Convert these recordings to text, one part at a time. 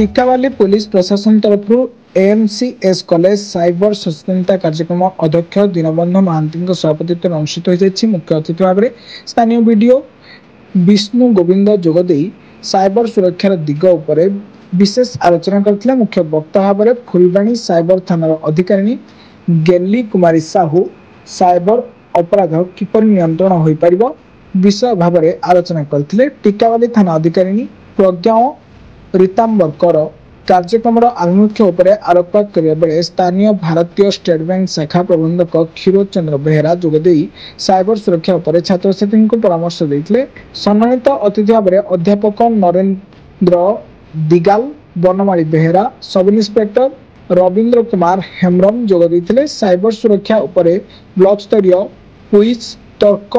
टिकावाली police प्रशासन तरफ MCS college cyber सचेतनता कार्यक्रम अध्यक्ष दीनबंधु महांती सभापतित्व अनुष्ठित हो मुख्य अतिथि भाव में स्थानीय वीडियो विष्णु गोविंद जोगदे साइबर सुरक्षार दिग उपर विशेष आलोचना करथिले। मुख्य वक्ता भाव में फुलबाणी साइबर थानार अधिकारी गेली कुमारी साहू साइबर अपराध किपर नियंत्रण हो पारिबो विषय भाव में आलोचना करथिले। टिकावाली थाना अधिकारी प्रज्ञा रीतांबर कर कार्यक्रम आभिमुख्य उपरे आलोकपात करने बेले स्थानीय भारतीय स्टेट बैंक शाखा प्रबंधक क्षीरोद चंद्र बेहेरा जोगदे साइबर सुरक्षा उपर छात्र छात्री को परामर्श देते। सम्मानित अतिथि भाव में अध्यापक नरेंद्र दिगाल बनमाली बेहेरा सब इन्स्पेक्टर रवींद्र कुमार हेम्ब्रम जोगदे साइबर सुरक्षा उपर ब्लॉक स्तरीय क्विज तर्क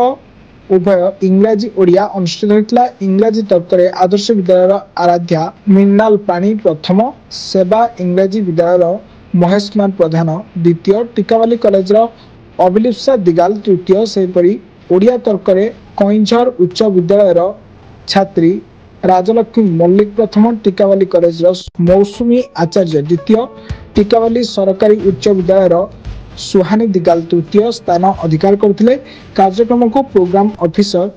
उभय इंग्राजी ओडिया अनुष्ठित होता। इंग्राजी तर्क आदर्श विद्यालय आराध्या मृणाल पाणी प्रथम सेवा इंग्राजी विद्यालय महेश कुमार प्रधान द्वितीय टिकावाली कॉलेज अभिलिप्सा दिगाल तृतीय सेपरी ओडिया तर्क कईझर उच्च विद्यालय छात्री राजलक्ष्मी मल्लिक प्रथम टिकावाली कॉलेज मौसुमी आचार्य द्वितीय टिकावाली सरकारी उच्च विद्यालय सुहानी दिगाल तृतीय स्थान अधिकार करथिले। कार्यक्रम को प्रोग्राम ऑफिसर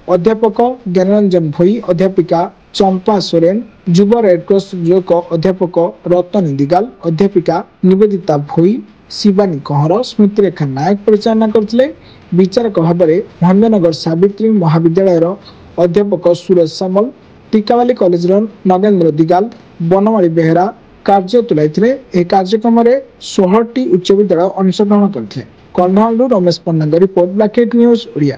अध्यापक ज्ञानरंजन भोई अध्यापिका चंपा सोरेन युवा रेडक्रॉस युवक अध्यापक रतनी दिगाल अध्यापिका निवेदिता भोई शिवानी कहर स्मृतिरेखा नायक परिचालना करथिले। विचारक भाव में भंजनगर सावित्री महाविद्यालय अध्यापक सुरेश सामल टिकावाली कॉलेज नगेंद्र दिगाल बनमाली बेहेरा कार्य तुलाई। कार्यक्रम में 16टी उच्च विद्यालय अंशग्रहण करते। कंधमाल रमेश पन्ना रिपोर्ट ब्लैक न्यूज ओडिया।